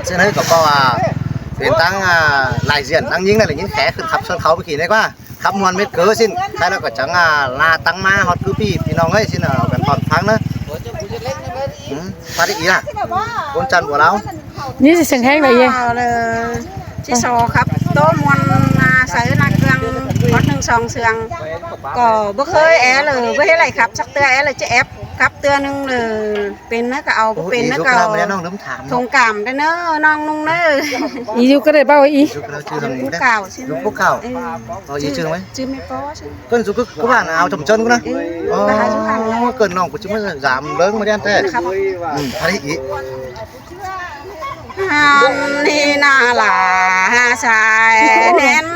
ซึ่งนั่นก็ว่าเป็นตั้งลายเสียนตั้งยิงนั่นแหละยิงแขขึ้นขับชนเขาไปขี่ได้กว่าขับมวนเม็ดเกลือสิ้นใครแล้วก็จังลาตั้งมาฮอตคือพี่น้องเอ้ยสิ้นเอากันตอนพังนะพาได้อีล่ะคนจันทร์หัวเรานี่จะเสียงแห้งเลยเลยชิโซครับโตมวนใส่นาเครื่องฮอต1-2เสืองก็บ่เคยเลยบ่ให้ไรครับสักเตือเลยจะแอปครับเตือนึงเลยเป็นนะก็เอาเป็นนะก็ทงกามได้เนอะน้องนุ่งเนอะอีอยู่ก็ได้เบ้าอีลูกเก่าใช่ไหมลูกเก่าเอาอีชื่อไหมชื่อไม่ป้อใช่เกินสุกก็บ้านเอาจมจนกูนะเกินน้องกูจะไม่สามเลิ้งมาได้แต่พาได้อีนี่นาลาสายแน่น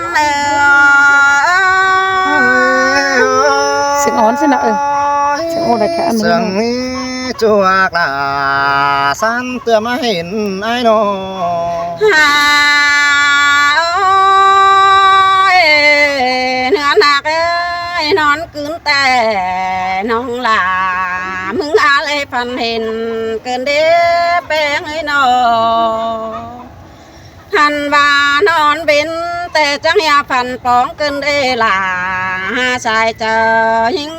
เสียงอ่อนใช่ไหมเสียงอ่อนอะไรแค่อันนี้เสียงนี้จวกลาสันเตือมาเห็นไอ้น้องเนื้อหนักนอนกืนแต่น้องลามึงอะไรพันเห็นเกินเด้แป้งนอหันว่านอนเป็นแต่จังยาพันปองเกินเด้ลาสายเจอหิง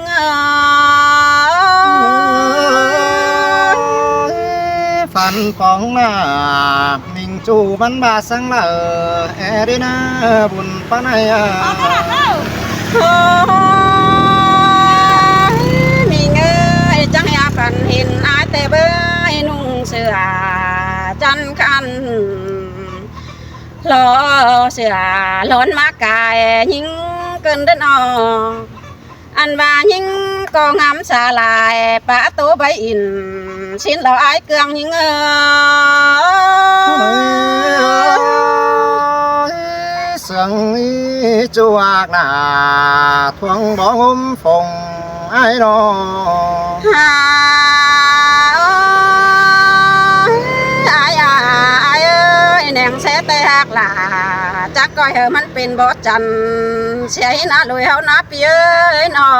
ฝันปองหน้านิ่งจูมันบาสังละแอดีนาบุญปนัยมีเงยจังยาพันเห็นอาเตเบยนุ่งเสื้อจันคันล้อเสือล้นมากายยิงเกินเดินออกอันว่ายิงก็งามสาลายปะตัวใบอินชิ้นเราไอ้เกลืองยิงเสียงจวกหน้าทวงบ่งมฟงไอ้น้องแนงเสแต่หักหลาจักก้อยมันเป็นบ่จันเสียหน้าลอยเฮาหน้าเปียนอ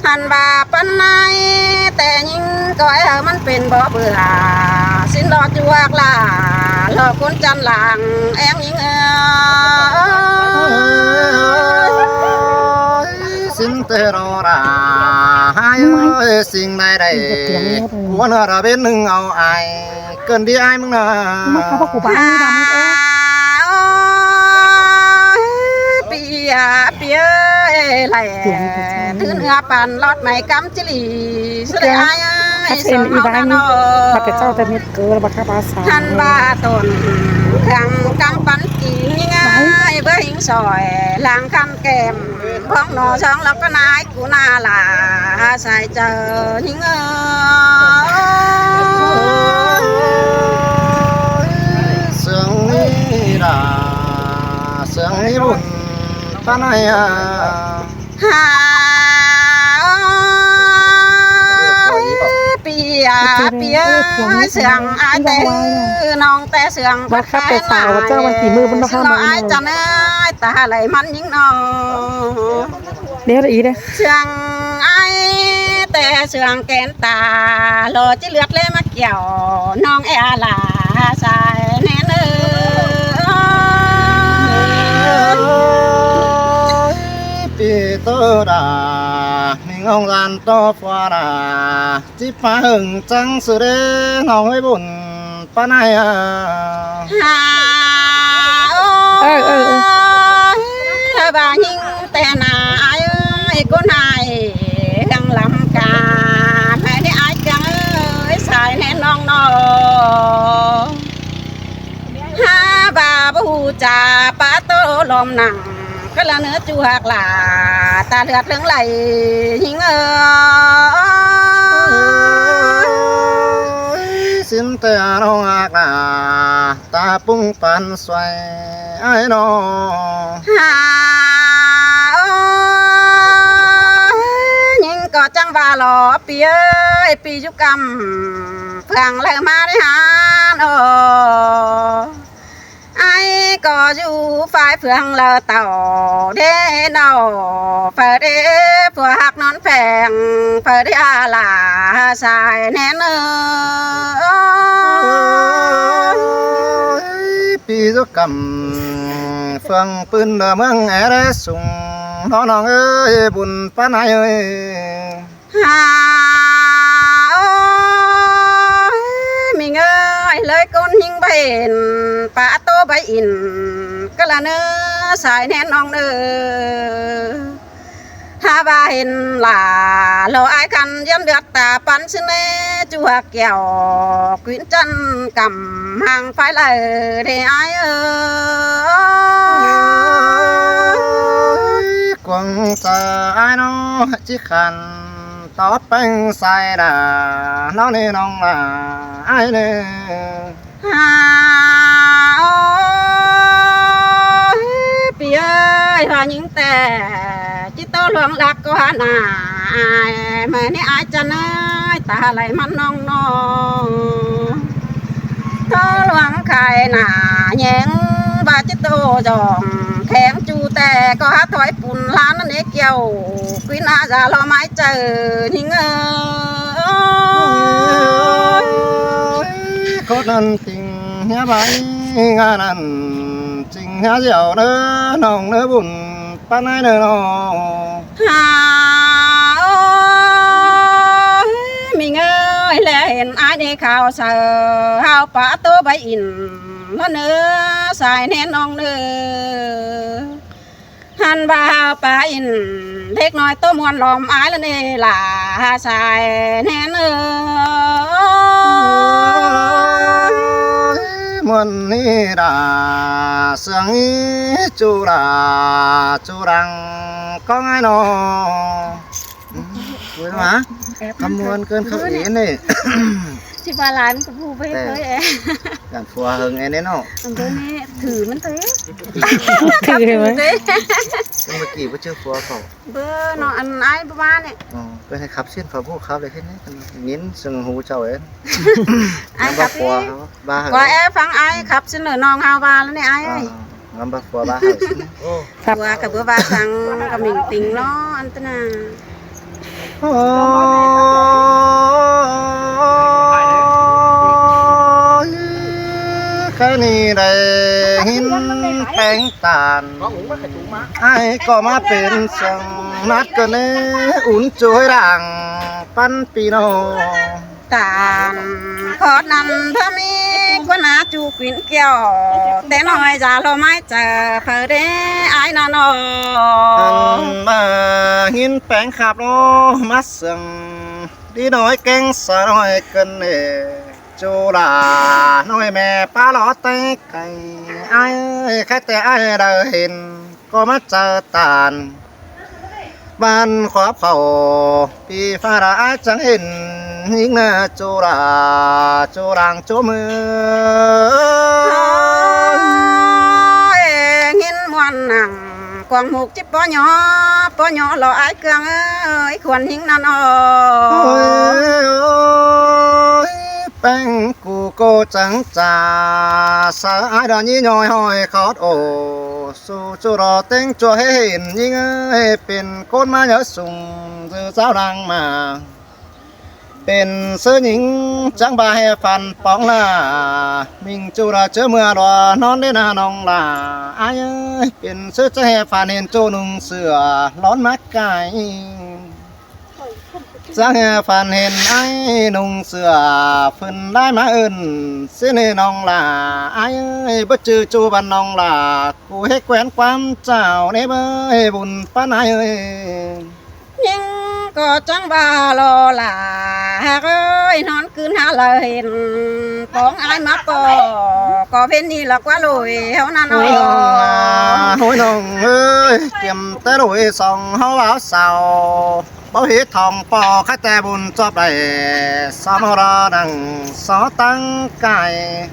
หันบาปันไนแต่ยิ่งก้อยมันเป็นบ่เบื่อสิ้นดอกจวกลาหลอกคนจันหลังแองยิ่งสิ้นเตรอราให้สิ่งใดๆหัวเนื้อระเบ็ดหนึ่งเอาไอเกินดีไอมึงนะเปียเปียไหลถือเนื้อปั่นลอดไม้กำจิลีเสียเส้นอีบ้านนี่บักเจ้าแต่เม็ดเกลือบักข้าภาษาทันบาตนแข่งกำปั้นกินง่ายเบื่อหิงซอยหลังคำแก้มพ้องหนอช่องแล้วก็นายกูนาลาใส่เจอหิงเสียงนี้ด่าเสียงนี้บุญปนัยเปียเปียเสียงไอแต่น้องแต่เสียงบักข้าแต่สาวเจ้ามันกี่มือมันต้องห้ามมันไอจันไอตาไหลมันยิ่งน้องเดี๋ยวอีเด้เสียงไอแต่เสียงแกนตาโลจิเลือดเลยมาเกี่ยวน้องแอลาสายแน่เนปีเตอร์ดานิ่งองลานต่อฟ้าดาจิปาหึงจังสุเรนองให้บุญปนัยบายิงแต่นาไอ้คนไอ้กังลำกาแม่ได้ไอ้กังสายแน่น้องน้องบาบูจ่าปะโตลมหนังก็ละเนื้อจูหักหลาตาเลือดเลืองไหลหิงสิ้นแต่น้องหักหลาตาปุ้งปันสวยไอ้น้องยิงก็จังบาหล่อปีเอ้ยปียุกรรมเพื่องเลยมาได้หาโอไอ้ก็อยู่ฝ่ายเพื่องเลอเต่าเด้นอเปิดเอผัวหักนอนแฝงเปิดอาลาสายแน่เนอ cầm phương pươn đờ mương é đế sùng nó nòng ơi buồn phá nai ơi mình ơi lời con nhưng bền bà tô bay in cái là nơ xài nén nong nơ ha ba hình là lo ai khăn dân được ta bắn xin nè chùa kẹo quyến chân cầm hàng phải là để ai ơi quăng chờ ai nó chỉ khăn tót bánh sai đà nó nên nong là ai nè Bì ơi là những tè chỉ tô luồng lạc của hà nà mà nè ai chân ơi ta lại mắt nong nong tô luồng khai nà nhẹn bà chỉ tô dòng khéng chu tè có hát thoái bùn lan nó nế kiều quý nà già lo mái chờ nhưng ơi có đơn tình nhá bay ngàn ăn tình nhá dẻo nữa nồng nữa buồn pan ai nữa nó mình ơi lên ai đi khảo sợ hao bả tố bay in nó nữa xài nén nong nữa han ba bả in thét nói tôi muốn lòng ai lên đây là xài nén nữa muốn đi đà sương ý chú rằng có ai nó vui mà cầm muôn cơn khóc yến này chị bà lại mình cũng vui với em làm phùa hơn em đấy nó tôi nè thử mình thế thử rồi nhưng mà kỳ có chưa phùa khẩu bữa nó ăn ai ba này cái hay khắp xuyên phở vũ khắp đấy hết đấy miến sừng hú chầu ấy ai khắp đi ba qua em phăng ai khắp xin ở non hao ba lên này ai ơi ngắm ba phùa ba hải qua cả bữa ba sang cả mình tính nó ăn thế nào cái này đây hin bánh tàn ai có má bên sông nát cơn ấy uốn chuối đàng pan pino tàn khó nằm thơm ý quá ná chú quyến kẹo té nói già lo mái chờ phở đế ai nó nó mà hin bánh khạp nó mắt sừng đi nói canh xa nói cơn này chú là nói mẹ ba ló tay cày ai ơi khách té ai đời hình có mắt chờ tàn ban khóa khẩu vì pha đã chẳng hình những chú là chú đang chú mưa nghìn muôn nặng quăng một chiếc bó nhỏ lo ai cương ơi khuẩn những nan ôi bánh của cô trắng trà sợ ai đó như nhồi hỏi khót ổ su chú đó tên chùa hình nhưng ơiเป็นcôn má nhớ sùng dư giáo đang mà เป็นซื้อหญิงจังบาให้ฟันป้องล่ะมิงจูราเจอเมื่อรอนอนได้นาน้องล่ะอายเป็นซื้อจะให้ฟันเห็นโจนุ่งเสือร้อนมักไก่จังให้ฟันเห็นไอ้นุ่งเสือฝืนได้มาเอินเส้นให้น้องล่ะอายบ่จือจูบันน้องล่ะกูให้แควนความเจ้าในเบ้ยบุญป้านายเอ้ย nhưng có chẳng ba lo là ơi non cứ há lời con ai mà có bên đi là quá lùi heo na nói hối nồng ơi kiếm tới đuổi sòng háo áo sào bao hết thòng bò khách tè bùn chóp đầy sao mà ra đằng xó tăng cài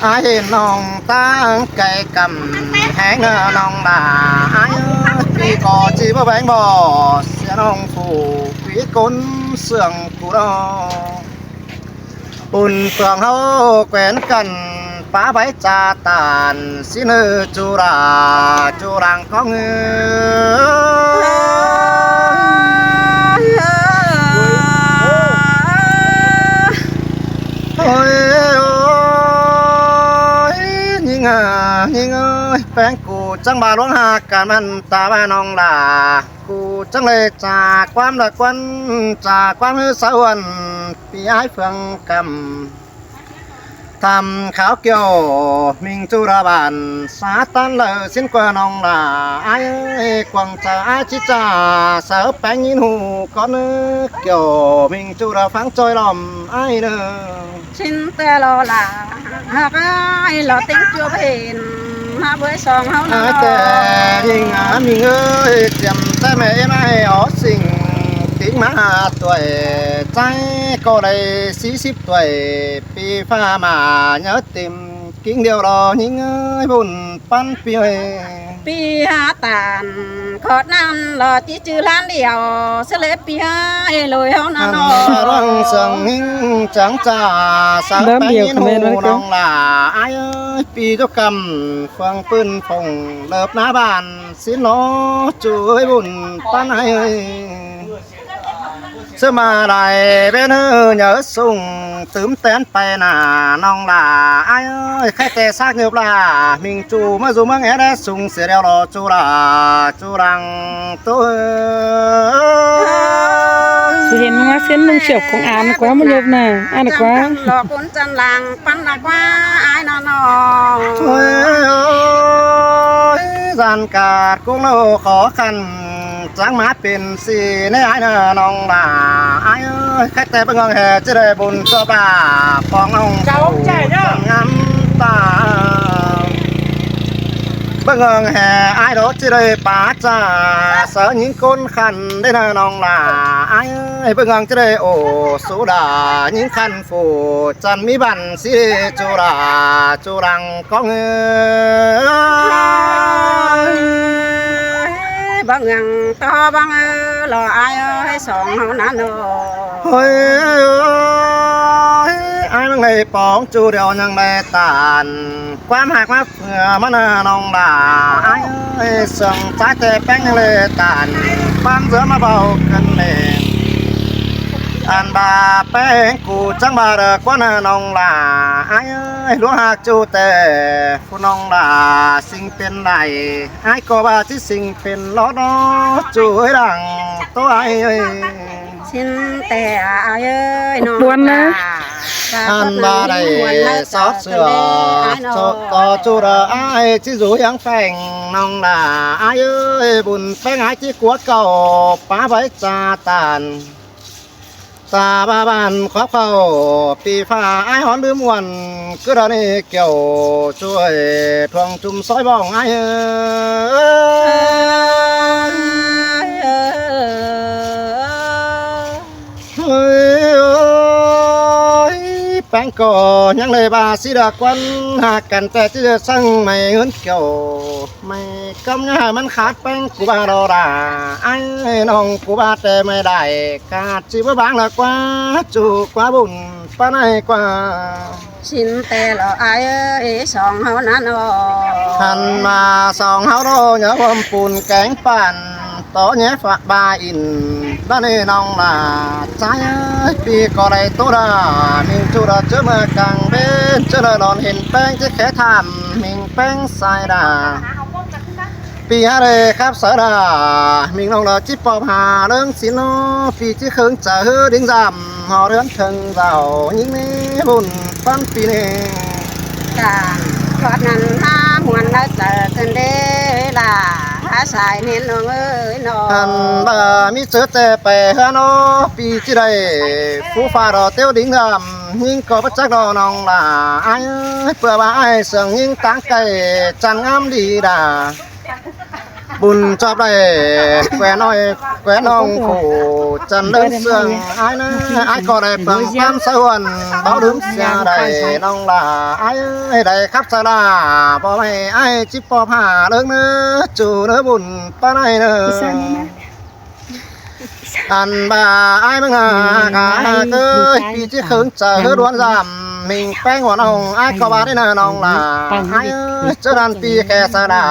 ai hiện nòng tăng cây cầm hang nòng đà ai khi có chỉ có bánh bò sẽ nòng phủ quý côn sườn cú đó bùn phượng hâu quen cần phá bãi trà tàn xin ơi chú rằng có người ôi ôi những ยิงเอ้ยแป้งกูจังบาหลวงหาการมันตาบ้านน้องลากูจังเลยจากความละควันจากความฮือสะวนปีอ้ายเฟืองกำทำขาวเกี่ยวมิงจุระบานสาตันเลยสิ้นกว่าน้องลาอ้ายเอ้ยกวางจะอาชิจาเสือแป้งยินหูก้อนนึกเกี่ยวมิงจุระฟังจอยลมอ้ายเด้อ ชินแต่รอลาหากไอ้หล่อติ้งจัวเพนมาเบยสองเฮา อา นา แต่ยิงมีเอ้ยเจียมแต่ไม่ไม่ออสิ่งทิ้งมาตัวใจก็ได้40ตัวปีฟ้ามาnhớ tìm kính điềuรอยิงเอ้ยบุญปั้นปีเอ้ย ปีหาตานขอดน้ำหล่อที่จือล้านเดียวเสลปปีไอ้ลอยเฮานา อัน นอ รังสังหิงจังจ่าสาวไปยินหูน้องลาอายเอ้ยปีเจ้ากรรมฟังปืนฟงเลิบหน้าบ้านสินอช่วยบุญปั้นให้เอ้ย sơ mà lại bên nhớ sung tướm tén bay nà nong là ai ơi khách tè xác nhược là mình chủ mà dù mà nghe đã sung sẽ đeo lo chú là chú rằng tôi สิเห็นว่าเส้นหนึ่งเฉียบของอานกว่ามันเยอะน่ะอ่านกว่า หลอกคนจันหลังปั้นหนักว่าไอ้นอนอ thôi ơi gian cả cũng lâu khó khăn tráng máเป็นสีในไอ้น่ะน้องล่ะไอ้เอ้ยแค่แต่เป็นเงินแห่จะได้บุญก็บ่าปองน้องงามตาเป็นเงินแห่ไอ้รถจะได้ป่าจ้าเสือยิงคนขันได้น่ะน้องล่ะไอ้เอ้ยเป็นเงินจะได้โอ้สุดายิงขันฟูจันมีบันสีจุราจุรังก้องเอ้ย บางอย่างต่อบางหล่อไอ้ให้สองเฮานั้นอ เฮ้ยไอ้นังในปองจูเดียวยังไม่ตานความหักมาเผื่อมันน้องด่าไอ้ส่งใจแต่แป้งยังเลยตานความเสือมาเบากันเองอันบาแป้งกูจังบาเด็กว่าน้องด่าไอ้รู้หักจูแต่ผู้น้องด่าสิ่งเป็นไรไอ้ก็ว่าที่สิ่งเป็นล้อล้อจูให้ดังตัวไอ้ ชินแต่ไอ้น้อง อันบาได้ซอสเสือต่อจูระไอ้ที่รู้ยังแฝงน้องด่าไอ้เอ้ยบุญแฝงไอ้ที่กัวเก่าป้าไว้จาตานตาบ้าบ้านขอบเขาปีฟ้าไอ้หอนลืมวันก็ได้นี่เกี่ยวช่วยทวงจุ่มซอยบ้องไอ้เอ้ยเฮ้ยแป้งก่อยังเลยบาสิดากวันหากกันแต่ที่จะสั่งไม่เงินเกี่ยวไม่กำง่ายมันขาดแป้งกูบาดอราไอ้น้องกูบาแต่ไม่ได้ขาดชีวบางละกว่าจูกว่าบุญป้าไหนกว่า ชินแต่หล่อไอ้สองเฮานั้นอ หันมาสองเฮาโรเนื้อความปูนแกงปั่นต่อเนี้ยฝากบาอินบ้านนี้น้องล่ะใจปีก็ได้ตัวดามิงจูระเจอเมื่อกลางเบนเจอเลยนอนเห็นแป้งจะแค่ทำมิงแป้งสายดาปีฮะเลยครับสายดามิงน้องเราจิบปอบหาเรื่องสิโนปีที่เคิงจะฮือดิ้งจำหอเรือนถึงเรายิ่งนี้บุญปั้นปีนี้ การขอดนั้นห้าหวนแล้วเจอกันเด้ล่ะหาสายเน้นน้องเอ้ยน้อ อันบามีเจอแต่ไปฮะโนปีที่ได้ผู้ฟ้ารอเตี้ยวดิ้งดำยิ่งก็ประจักรอน้องล่ะไอ้เพื่อว่าไอ้เสียงยิ่งตั้งไก่จันงามดีดาบุญจอบได้แกวน้อยแกวน้องโคจันเดินเสื่องไอ้นะไอ้ก็ได้เพิ่งความสวรรค์เบาดึงเสียได้น้องล่ะไอ้ได้ครับสลาบ่ให้ไอ้จิบปอผ้าเลิกเนื้อจูเนื้อบุญป้าไหนเนื้ออันบาไอ้มึงหากาเอ้ยปีที่เคิงจะเฮือล้วนจำมิงแป้งหัวน้องไอ้ก็ว่าได้เนื้อน้องล่ะไอ้เจอดันปีแค่สลา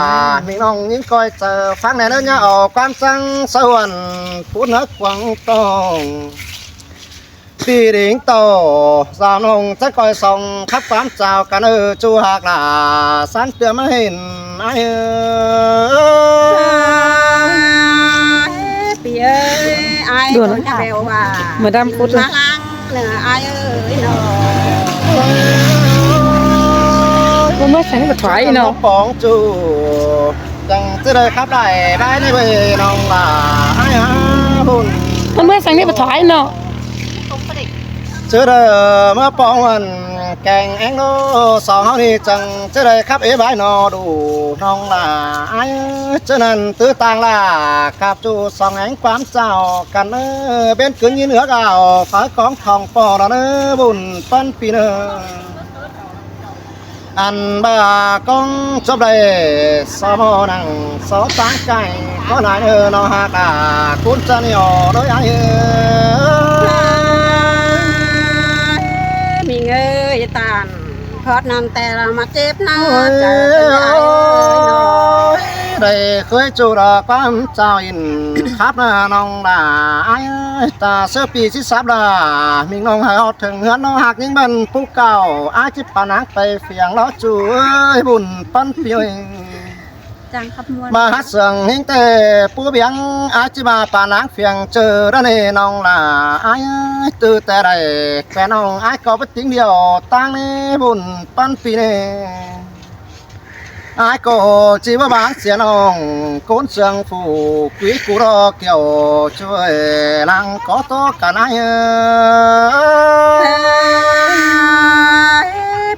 มิงน้องยิ่งคอยเจอฟังในเนื้อเนี่ยออกความสังสวรรค์พูดนักหวังต้อง ปีđỉnh tổ giao nông chắc coi sông khắp quán chào cả nơi chu hạc là sáng tựa mới hình ai Bì ơi ai Đùa có lắm. nhà bèo à 15 phút rồi. lá lăng nè ai ơi nó Có mới sáng bật thoại nó nào. bóng chu chẳng tới đây khắp lại bãi này về nông là ai hôn Có mới sáng bật thoại nào. trước đây mới bóng mình càng anh nó sò hao đi chẳng trước đây khắp ấy bãi nó đủ nông là ai cho nên tứ tàng là cặp chu song ánh quán chào cần bên cứ như nước gạo phải con thòng bò đó nữa bùn phân pì nữa ăn bà con chốc đây so mô năng số tám cây có lại nữa nó hạt à cuốn chân nhỏ đôi ai mình ơi tàn phớt nằm tè là mặt chép nó trời ơi nó đây khơi chủ là quan chào in khắp là nông là ai ta sơ pi chỉ sắp là mình nông hay học thường hướng nó hạt những bên phú cao ai chỉ phản ánh tay phiền nó chủ ơi buồn phân phiêu chẳng khắp muôn mà hát sương hình tề phú biển ai chỉ mà phản ánh phiền chờ đó này nông là ai từ tề đây cái nông ai có bất tính điều tăng này buồn phân phi này ai có chỉ có bán tiền ông cốn sương phủ quý cũ đó kiểu chơi lăng có to cả nai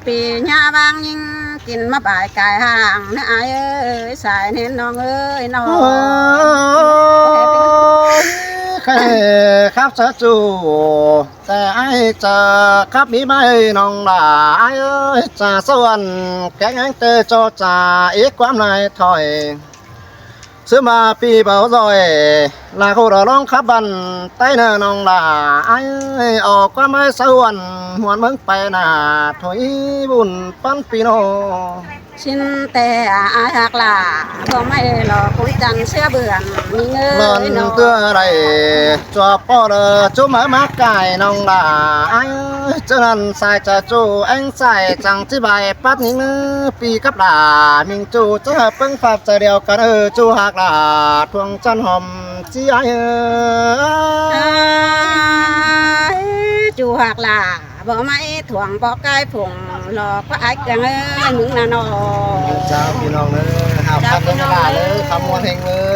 bị nhà vang nhưngกินมาบ่ายกายห่างนะai ơi xài nênน้องเอ้ยน้อง khai khắp sát chủแต่ai chờ khắp bí bay nòng là ai ơi trà sâu ăn cái anh tê cho trà ít quán này thổi xưa mà pi bảo rồi là cô đó long khắp bàn tay nè nòng là ai ơi ở qua mai sâu ăn hoàn mừng phải là thôi buồn pan pino ชินแต่อาหักหล่าบ่ไม่หลอกคุยจันเสื้อเบื่อนมีเงินน้อง lần tua này cho po đờ chú mới mắc cài nòng là ai cho nên sai cho chú anh sai chẳng chỉ bài bắt những pi cấp là mình chú cho hợp phương pháp cho điều cả chú hạc là thuồng chân hòm chi aiจูหักหล่าบ่ไม่ถ่วงบ่ใกล้ผงหลอกก็ไอ้กังเอ้ยมึงน่ะน้อง chàoพี่น้องnữa học Chào khắpพี่ tất น้อง cả เอ้ย nữa khắp muôn hình nữa